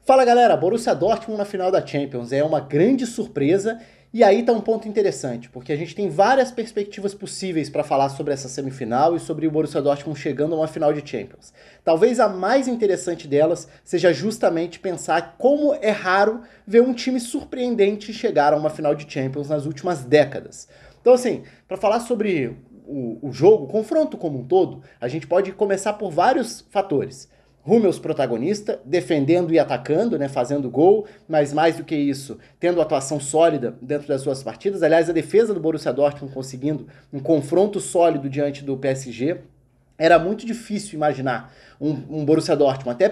Fala galera, Borussia Dortmund na final da Champions é uma grande surpresa e aí tá um ponto interessante, porque a gente tem várias perspectivas possíveis para falar sobre essa semifinal e sobre o Borussia Dortmund chegando a uma final de Champions. Talvez a mais interessante delas seja justamente pensar como é raro ver um time surpreendente chegar a uma final de Champions nas últimas décadas. Então assim, para falar sobre o jogo, o confronto como um todo, a gente pode começar por vários fatores. Hummels protagonista, defendendo e atacando, né, fazendo gol, mas mais do que isso, tendo atuação sólida dentro das suas partidas. Aliás, a defesa do Borussia Dortmund conseguindo um confronto sólido diante do PSG. Era muito difícil imaginar um Borussia Dortmund, até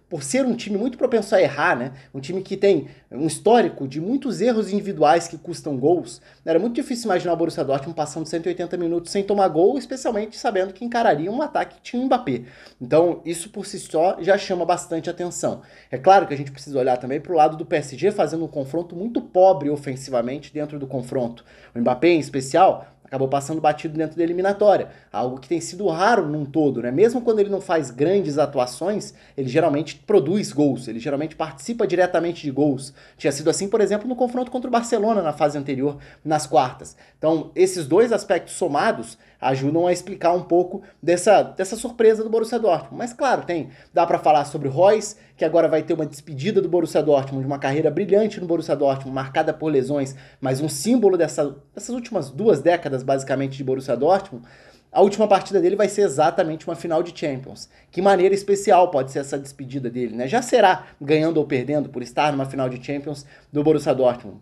por ser um time muito propenso a errar, né? Um time que tem um histórico de muitos erros individuais que custam gols. Era muito difícil imaginar o Borussia Dortmund passando 180 minutos sem tomar gol, especialmente sabendo que encararia um ataque que tinha o Mbappé. Então, isso por si só já chama bastante atenção. É claro que a gente precisa olhar também para o lado do PSG, fazendo um confronto muito pobre ofensivamente dentro do confronto. O Mbappé, em especial, acabou passando batido dentro da eliminatória, algo que tem sido raro num todo, né? Mesmo quando ele não faz grandes atuações, ele geralmente produz gols, ele geralmente participa diretamente de gols. Tinha sido assim, por exemplo, no confronto contra o Barcelona na fase anterior, nas quartas. Então, esses dois aspectos somados ajudam a explicar um pouco dessa surpresa do Borussia Dortmund. Mas claro, dá para falar sobre o Reus, que agora vai ter uma despedida do Borussia Dortmund, de uma carreira brilhante no Borussia Dortmund, marcada por lesões, mas um símbolo dessas últimas 2 décadas, basicamente, de Borussia Dortmund. A última partida dele vai ser exatamente uma final de Champions. Que maneira especial pode ser essa despedida dele, né? Já será ganhando ou perdendo por estar numa final de Champions do Borussia Dortmund.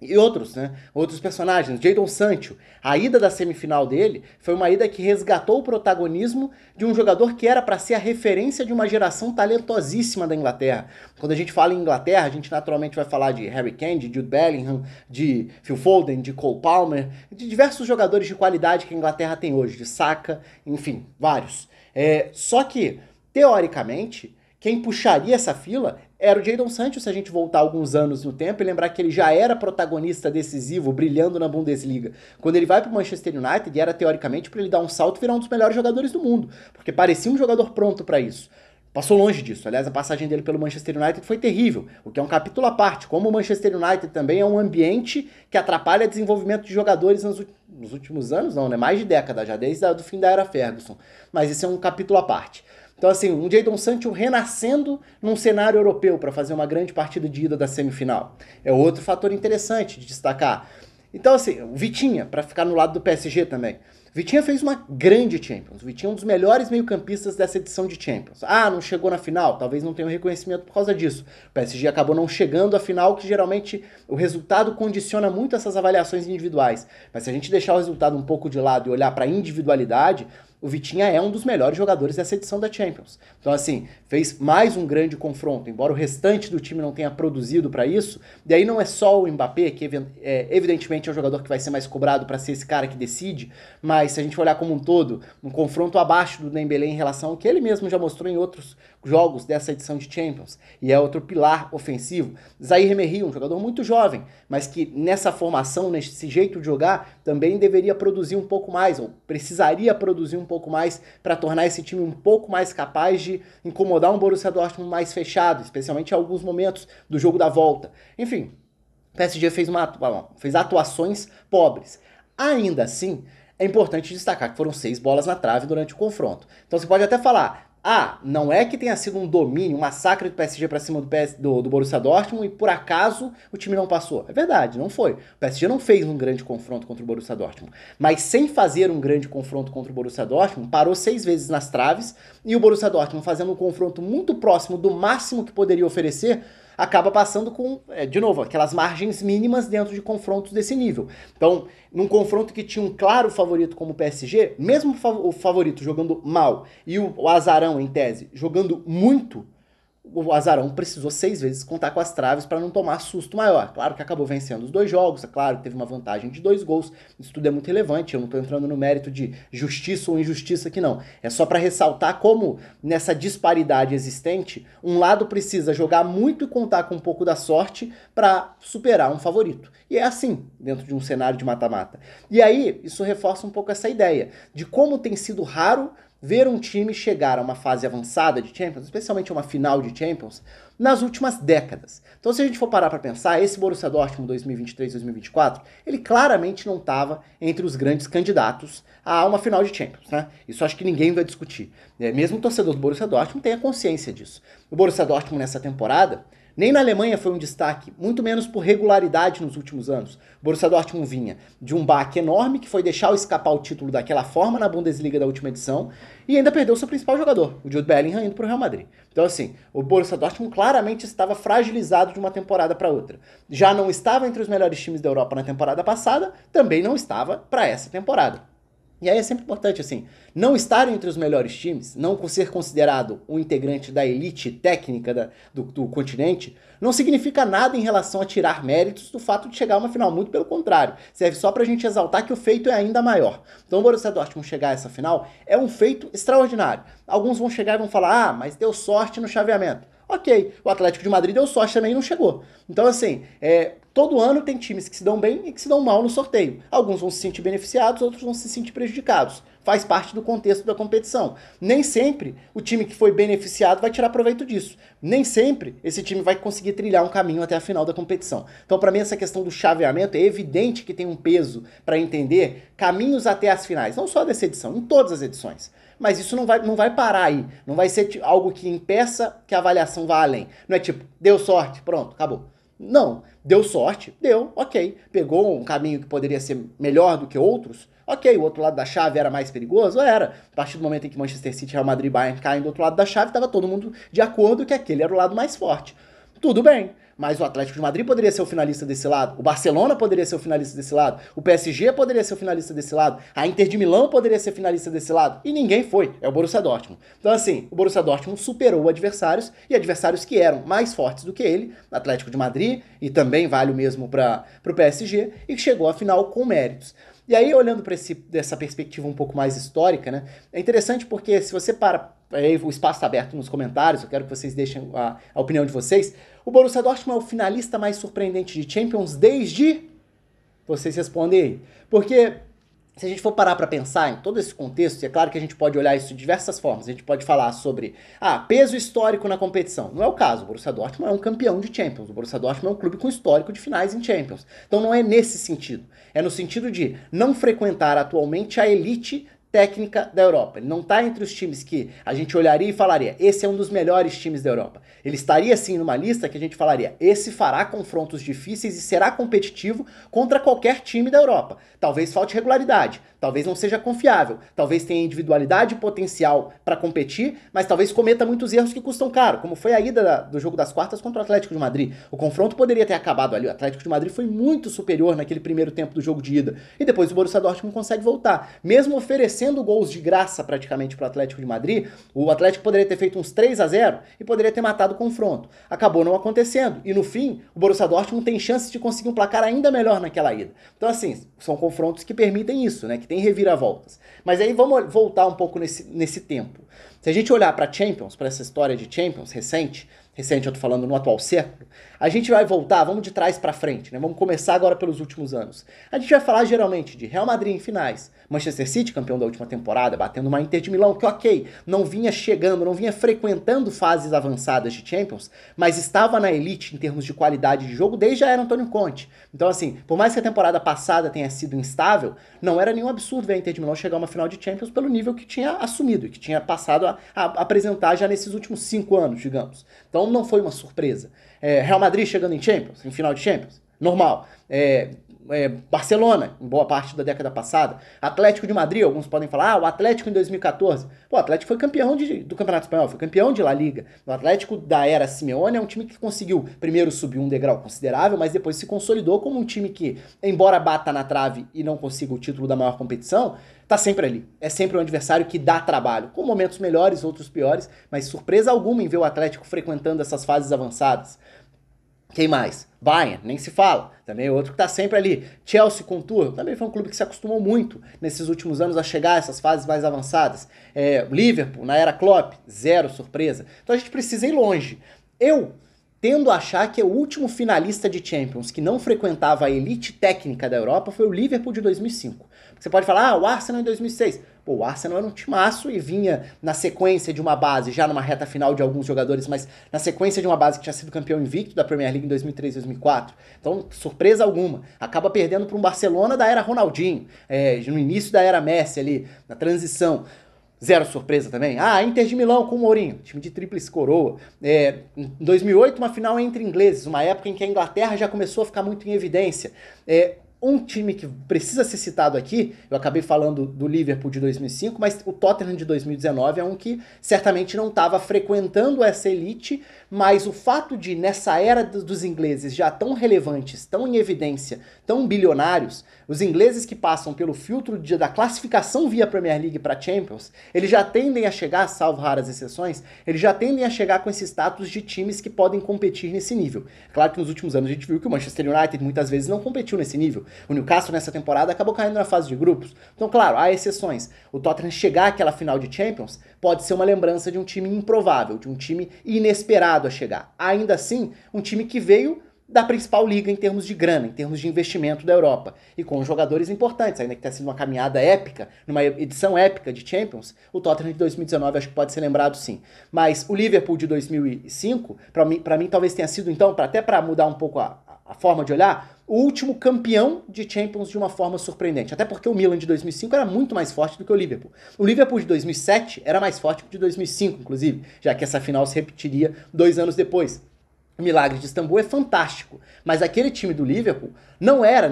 E outros, né? Outros personagens. Jadon Sancho. A ida da semifinal dele foi uma ida que resgatou o protagonismo de um jogador que era para ser a referência de uma geração talentosíssima da Inglaterra. Quando a gente fala em Inglaterra, a gente naturalmente vai falar de Harry Kane, de Jude Bellingham, de Phil Foden, de Cole Palmer, de diversos jogadores de qualidade que a Inglaterra tem hoje, de Saka, enfim, vários. Só que, teoricamente, quem puxaria essa fila era o Jadon Sancho, se a gente voltar alguns anos no tempo e lembrar que ele já era protagonista decisivo, brilhando na Bundesliga. Quando ele vai para o Manchester United, era teoricamente para ele dar um salto e virar um dos melhores jogadores do mundo, porque parecia um jogador pronto para isso. Passou longe disso. Aliás, a passagem dele pelo Manchester United foi terrível, o que é um capítulo à parte. Como o Manchester United também é um ambiente que atrapalha o desenvolvimento de jogadores nos últimos anos, não, né? Mais de década já, desde o fim da era Ferguson. Mas esse é um capítulo à parte. Então, assim, um Jadon Sancho renascendo num cenário europeu para fazer uma grande partida de ida da semifinal. É outro fator interessante de destacar. Então, assim, o Vitinha, para ficar no lado do PSG também. Vitinha fez uma grande Champions. Vitinha é um dos melhores meio-campistas dessa edição de Champions. Ah, não chegou na final? Talvez não tenha um reconhecimento por causa disso. O PSG acabou não chegando à final, que geralmente o resultado condiciona muito essas avaliações individuais. Mas se a gente deixar o resultado um pouco de lado e olhar para a individualidade, o Vitinha é um dos melhores jogadores dessa edição da Champions. Então, assim, fez mais um grande confronto, embora o restante do time não tenha produzido para isso. E aí não é só o Mbappé, que evidentemente é o jogador que vai ser mais cobrado para ser esse cara que decide, mas se a gente olhar como um todo, um confronto abaixo do Dembélé em relação ao que ele mesmo já mostrou em outros jogos dessa edição de Champions, e é outro pilar ofensivo. Zaire Emery, um jogador muito jovem, mas que nessa formação, nesse jeito de jogar, também deveria produzir um pouco mais, ou precisaria produzir um pouco mais para tornar esse time um pouco mais capaz de incomodar um Borussia Dortmund mais fechado, especialmente em alguns momentos do jogo da volta. Enfim, o PSG fez atuações pobres. Ainda assim, é importante destacar que foram 6 bolas na trave durante o confronto. Então você pode até falar, não é que tenha sido um domínio, um massacre do PSG para cima do Borussia Dortmund e por acaso o time não passou. É verdade, não foi. O PSG não fez um grande confronto contra o Borussia Dortmund. Mas sem fazer um grande confronto contra o Borussia Dortmund, parou 6 vezes nas traves e o Borussia Dortmund fazendo um confronto muito próximo do máximo que poderia oferecer, acaba passando com, de novo, aquelas margens mínimas dentro de confrontos desse nível. Então, num confronto que tinha um claro favorito como o PSG, mesmo o favorito jogando mal e o azarão, em tese, jogando muito, o azarão precisou 6 vezes contar com as traves para não tomar susto maior. Claro que acabou vencendo os 2 jogos, é claro que teve uma vantagem de 2 gols, isso tudo é muito relevante, eu não estou entrando no mérito de justiça ou injustiça aqui não. É só para ressaltar como nessa disparidade existente, um lado precisa jogar muito e contar com um pouco da sorte para superar um favorito. E é assim, dentro de um cenário de mata-mata. E aí, isso reforça um pouco essa ideia de como tem sido raro ver um time chegar a uma fase avançada de Champions, especialmente uma final de Champions, nas últimas décadas. Então, se a gente for parar para pensar, esse Borussia Dortmund 2023-2024, ele claramente não estava entre os grandes candidatos a uma final de Champions, né? Isso acho que ninguém vai discutir. Mesmo o torcedor do Borussia Dortmund tenha consciência disso. O Borussia Dortmund nessa temporada, nem na Alemanha foi um destaque, muito menos por regularidade nos últimos anos. O Borussia Dortmund vinha de um baque enorme, que foi deixar escapar o título daquela forma na Bundesliga da última edição, e ainda perdeu seu principal jogador, o Jude Bellingham, indo para o Real Madrid. Então assim, o Borussia Dortmund claramente estava fragilizado de uma temporada para outra. Já não estava entre os melhores times da Europa na temporada passada, também não estava para essa temporada. E aí é sempre importante, assim, não estar entre os melhores times, não ser considerado um integrante da elite técnica do continente, não significa nada em relação a tirar méritos do fato de chegar a uma final, muito pelo contrário. Serve só pra gente exaltar que o feito é ainda maior. Então o Borussia Dortmund chegar a essa final é um feito extraordinário. Alguns vão chegar e vão falar, ah, mas deu sorte no chaveamento. Ok, o Atlético de Madrid deu sorte também e não chegou. Então assim, todo ano tem times que se dão bem e que se dão mal no sorteio. Alguns vão se sentir beneficiados, outros vão se sentir prejudicados. Faz parte do contexto da competição. Nem sempre o time que foi beneficiado vai tirar proveito disso. Nem sempre esse time vai conseguir trilhar um caminho até a final da competição. Então, para mim, essa questão do chaveamento é evidente que tem um peso para entender caminhos até as finais. Não só dessa edição, em todas as edições. Mas isso não vai parar aí. Não vai ser algo que impeça que a avaliação vá além. Não é tipo, deu sorte, pronto, acabou. Não, deu sorte, deu, ok. Pegou um caminho que poderia ser melhor do que outros, ok. O outro lado da chave era mais perigoso? Era. A partir do momento em que Manchester City, Real Madrid e Bayern caem do outro lado da chave, estava todo mundo de acordo que aquele era o lado mais forte. Tudo bem. Mas o Atlético de Madrid poderia ser o finalista desse lado, o Barcelona poderia ser o finalista desse lado, o PSG poderia ser o finalista desse lado, a Inter de Milão poderia ser finalista desse lado, e ninguém foi, é o Borussia Dortmund. Então assim, o Borussia Dortmund superou adversários, e adversários que eram mais fortes do que ele, Atlético de Madrid, e também vale o mesmo para o PSG, e chegou à final com méritos. E aí, olhando para dessa perspectiva um pouco mais histórica, né, é interessante porque se você aí o espaço está aberto nos comentários, eu quero que vocês deixem a opinião de vocês. O Borussia Dortmund é o finalista mais surpreendente de Champions desde... Vocês respondem aí. Porque se a gente for parar para pensar em todo esse contexto, e é claro que a gente pode olhar isso de diversas formas, a gente pode falar sobre peso histórico na competição. Não é o caso, o Borussia Dortmund é um campeão de Champions, o Borussia Dortmund é um clube com histórico de finais em Champions. Então não é nesse sentido, é no sentido de não frequentar atualmente a elite técnica da Europa. Ele não está entre os times que a gente olharia e falaria, esse é um dos melhores times da Europa. Ele estaria sim numa lista que a gente falaria, esse fará confrontos difíceis e será competitivo contra qualquer time da Europa. Talvez falte regularidade, talvez não seja confiável, talvez tenha individualidade e potencial para competir, mas talvez cometa muitos erros que custam caro, como foi a ida do jogo das quartas contra o Atlético de Madrid. O confronto poderia ter acabado ali, o Atlético de Madrid foi muito superior naquele primeiro tempo do jogo de ida, e depois o Borussia Dortmund consegue voltar, mesmo oferecendo gols de graça praticamente para o Atlético de Madrid. O Atlético poderia ter feito uns 3-0 e poderia ter matado o confronto. Acabou não acontecendo, e no fim, o Borussia Dortmund tem chance de conseguir um placar ainda melhor naquela ida. Então assim, são confrontos que permitem isso, né, que tem reviravoltas. Mas aí vamos voltar um pouco nesse tempo. Se a gente olhar para Champions, para essa história de Champions recente eu tô falando no atual século, a gente vai voltar, vamos de trás para frente, né? Vamos começar agora pelos últimos anos. A gente vai falar geralmente de Real Madrid em finais, Manchester City, campeão da última temporada, batendo uma Inter de Milão, que ok, não vinha chegando, não vinha frequentando fases avançadas de Champions, mas estava na elite em termos de qualidade de jogo desde a era Antônio Conte. Então assim, por mais que a temporada passada tenha sido instável, não era nenhum absurdo ver a Inter de Milão chegar a uma final de Champions pelo nível que tinha assumido e que tinha passado a apresentar já nesses últimos 5 anos, digamos. Então não foi uma surpresa. Real Madrid chegando em Champions, em final de Champions, normal. Barcelona, em boa parte da década passada. Atlético de Madrid, alguns podem falar, o Atlético em 2014. Pô, o Atlético foi campeão do Campeonato Espanhol, foi campeão de La Liga. O Atlético da era Simeone é um time que conseguiu primeiro subir um degrau considerável, mas depois se consolidou como um time que, embora bata na trave e não consiga o título da maior competição, tá sempre ali. É sempre um adversário que dá trabalho, com momentos melhores, outros piores, mas surpresa alguma em ver o Atlético frequentando essas fases avançadas. Quem mais? Bayern, nem se fala. Também é outro que tá sempre ali. Chelsea com Tuchel, também foi um clube que se acostumou muito nesses últimos anos a chegar a essas fases mais avançadas. Liverpool, na era Klopp, zero surpresa. Então a gente precisa ir longe. Eu tendo a achar que o último finalista de Champions que não frequentava a elite técnica da Europa foi o Liverpool de 2005. Você pode falar, o Arsenal em 2006. Pô, o Arsenal era um timaço e vinha na sequência de uma base, já numa reta final de alguns jogadores, mas na sequência de uma base que tinha sido campeão invicto da Premier League em 2003 e 2004. Então, surpresa alguma. Acaba perdendo para um Barcelona da era Ronaldinho, no início da era Messi ali, na transição. Zero surpresa também. Ah, Inter de Milão com o Mourinho, time de tríplice coroa. Em 2008, uma final entre ingleses, uma época em que a Inglaterra já começou a ficar muito em evidência. Um time que precisa ser citado aqui, eu acabei falando do Liverpool de 2005, mas o Tottenham de 2019 é um que certamente não estava frequentando essa elite, mas o fato de, nessa era dos ingleses já tão relevantes, tão em evidência, tão bilionários, os ingleses que passam pelo filtro da classificação via Premier League para Champions, eles já tendem a chegar, salvo raras exceções, eles já tendem a chegar com esse status de times que podem competir nesse nível. Claro que nos últimos anos a gente viu que o Manchester United muitas vezes não competiu nesse nível. O Newcastle nessa temporada acabou caindo na fase de grupos. Então, claro, há exceções. O Tottenham chegar àquela final de Champions pode ser uma lembrança de um time improvável, de um time inesperado a chegar. Ainda assim, um time que veio da principal liga em termos de grana, em termos de investimento da Europa. E com jogadores importantes, ainda que tenha sido uma caminhada épica, numa edição épica de Champions, o Tottenham de 2019 acho que pode ser lembrado sim. Mas o Liverpool de 2005, para mim talvez tenha sido, então, até para mudar um pouco a forma de olhar, o último campeão de Champions de uma forma surpreendente. Até porque o Milan de 2005 era muito mais forte do que o Liverpool. O Liverpool de 2007 era mais forte que o de 2005, inclusive, já que essa final se repetiria 2 anos depois. O Milagre de Istambul é fantástico, mas aquele time do Liverpool não era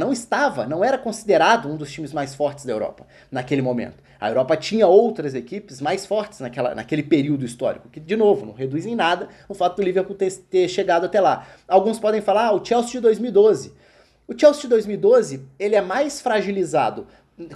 considerado um dos times mais fortes da Europa naquele momento. A Europa tinha outras equipes mais fortes naquele período histórico, que, de novo, não reduz em nada o fato do Liverpool ter chegado até lá. Alguns podem falar, o Chelsea de 2012. O Chelsea de 2012, ele é mais fragilizado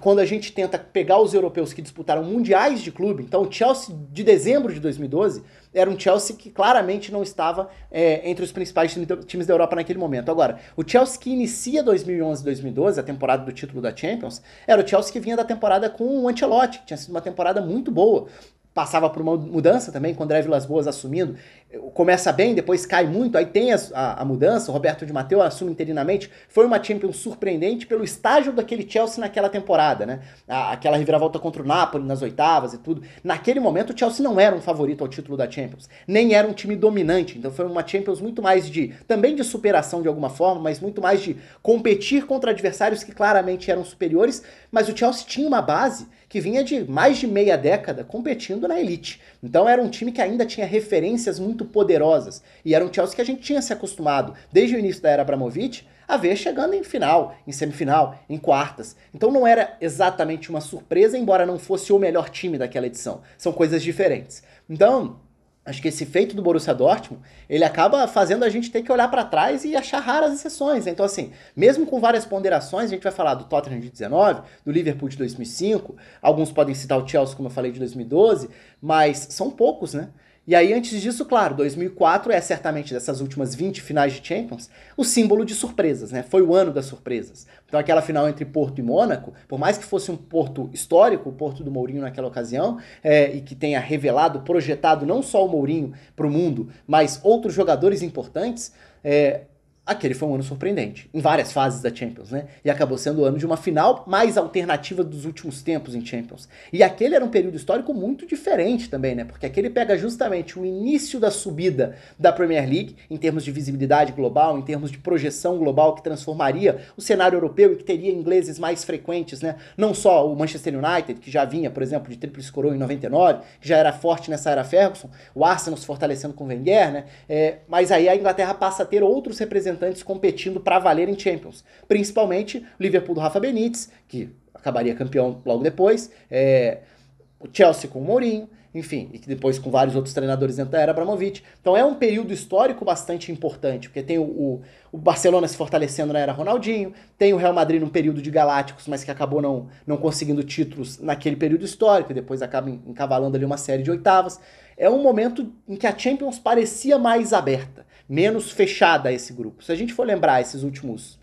quando a gente tenta pegar os europeus que disputaram mundiais de clube. Então o Chelsea de dezembro de 2012 era um Chelsea que claramente não estava entre os principais times da Europa naquele momento. Agora, o Chelsea que inicia 2011-2012, a temporada do título da Champions, era o Chelsea que vinha da temporada com o Ancelotti, que tinha sido uma temporada muito boa. Passava por uma mudança também, com o André Vilas-Boas assumindo. Começa bem, depois cai muito, aí tem a mudança, o Roberto Di Matteo assume interinamente. Foi uma Champions surpreendente pelo estágio daquele Chelsea naquela temporada, né? Aquela reviravolta contra o Napoli nas oitavas e tudo. Naquele momento o Chelsea não era um favorito ao título da Champions, nem era um time dominante, então foi uma Champions muito mais também de superação de alguma forma, mas muito mais de competir contra adversários que claramente eram superiores, mas o Chelsea tinha uma base que vinha de mais de meia década competindo na elite. Então era um time que ainda tinha referências muito poderosas. E era um Chelsea que a gente tinha se acostumado, desde o início da era Abramovich, a ver chegando em final, em semifinal, em quartas. Então não era exatamente uma surpresa, embora não fosse o melhor time daquela edição. São coisas diferentes. Então, acho que esse feito do Borussia Dortmund, ele acaba fazendo a gente ter que olhar para trás e achar raras exceções. Então, assim, mesmo com várias ponderações, a gente vai falar do Tottenham de 19, do Liverpool de 2005, alguns podem citar o Chelsea, como eu falei, de 2012, mas são poucos, né? E aí, antes disso, claro, 2004 é certamente dessas últimas 20 finais de Champions, o símbolo de surpresas, né? Foi o ano das surpresas. Então aquela final entre Porto e Mônaco, por mais que fosse um Porto histórico, o Porto do Mourinho naquela ocasião, e que tenha revelado, projetado não só o Mourinho para o mundo, mas outros jogadores importantes, aquele foi um ano surpreendente, em várias fases da Champions, né? E acabou sendo o ano de uma final mais alternativa dos últimos tempos em Champions. E aquele era um período histórico muito diferente também, né? Porque aquele pega justamente o início da subida da Premier League, em termos de visibilidade global, em termos de projeção global, que transformaria o cenário europeu e que teria ingleses mais frequentes, né? Não só o Manchester United, que já vinha, por exemplo, de tríplice coroa em 99, que já era forte nessa era Ferguson, o Arsenal se fortalecendo com o Wenger, né? Mas aí a Inglaterra passa a ter outros representantes competindo para valer em Champions. Principalmente o Liverpool do Rafa Benítez, que acabaria campeão logo depois, o Chelsea com o Mourinho, enfim, e que depois com vários outros treinadores dentro da era Abramovich. Então é um período histórico bastante importante, porque tem o Barcelona se fortalecendo na era Ronaldinho, tem o Real Madrid num período de galácticos, mas que acabou não conseguindo títulos naquele período histórico, e depois acaba encavalando ali uma série de oitavas. É um momento em que a Champions parecia mais aberta, menos fechada a esse grupo. Se a gente for lembrar esses últimos,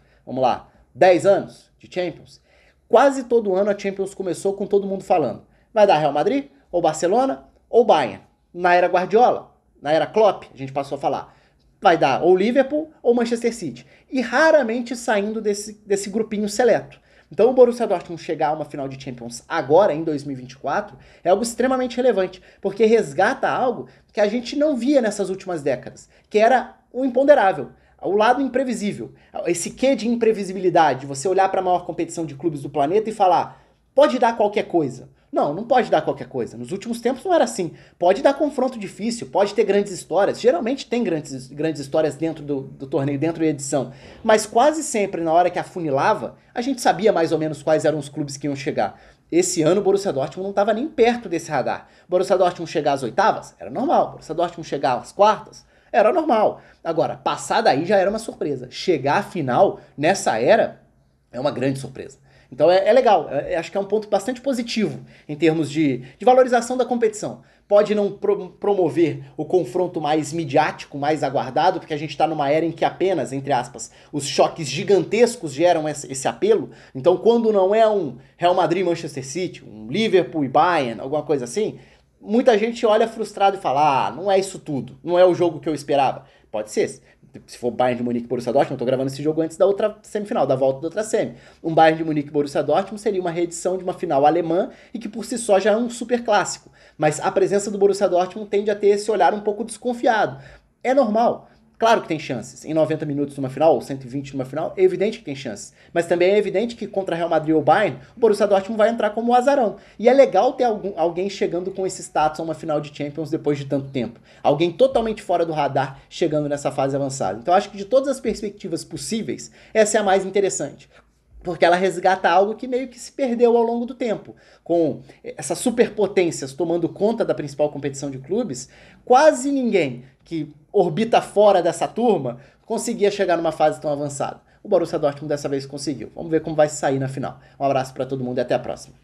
10 anos de Champions, quase todo ano a Champions começou com todo mundo falando: vai dar Real Madrid, ou Barcelona, ou Bayern. Na era Guardiola, na era Klopp, a gente passou a falar: vai dar ou Liverpool ou Manchester City. E raramente saindo desse grupinho seleto. Então o Borussia Dortmund chegar a uma final de Champions agora, em 2024, é algo extremamente relevante, porque resgata algo que a gente não via nessas últimas décadas, que era o imponderável, o lado imprevisível, esse quê de imprevisibilidade, você olhar para a maior competição de clubes do planeta e falar, pode dar qualquer coisa. Não, não pode dar qualquer coisa. Nos últimos tempos não era assim. Pode dar confronto difícil, pode ter grandes histórias. Geralmente tem grandes histórias dentro do torneio, dentro da edição. Mas quase sempre, na hora que afunilava, a gente sabia mais ou menos quais eram os clubes que iam chegar. Esse ano o Borussia Dortmund não estava nem perto desse radar. O Borussia Dortmund chegar às oitavas? Era normal. O Borussia Dortmund chegar às quartas? Era normal. Agora, passar daí já era uma surpresa. Chegar à final, nessa era, é uma grande surpresa. Então é legal, acho que é um ponto bastante positivo em termos de valorização da competição. Pode não promover o confronto mais midiático, mais aguardado, porque a gente está numa era em que apenas, entre aspas, os choques gigantescos geram esse apelo. Então quando não é um Real Madrid e Manchester City, um Liverpool e Bayern, alguma coisa assim, muita gente olha frustrado e fala, não é isso tudo, não é o jogo que eu esperava. Pode ser. Se for Bayern de Munique e Borussia Dortmund, eu tô gravando esse jogo antes da outra semifinal, da volta da outra semi. Um Bayern de Munique e Borussia Dortmund seria uma reedição de uma final alemã e que por si só já é um super clássico. Mas a presença do Borussia Dortmund tende a ter esse olhar um pouco desconfiado. É normal. Claro que tem chances. Em 90 minutos numa final, ou 120 numa final, é evidente que tem chances. Mas também é evidente que contra Real Madrid ou Bayern, o Borussia Dortmund vai entrar como um azarão. E é legal ter alguém chegando com esse status a uma final de Champions depois de tanto tempo. Alguém totalmente fora do radar chegando nessa fase avançada. Então acho que de todas as perspectivas possíveis, essa é a mais interessante. Porque ela resgata algo que meio que se perdeu ao longo do tempo. Com essas superpotências tomando conta da principal competição de clubes, quase ninguém que orbita fora dessa turma conseguia chegar numa fase tão avançada. O Borussia Dortmund dessa vez conseguiu. Vamos ver como vai sair na final. Um abraço para todo mundo e até a próxima.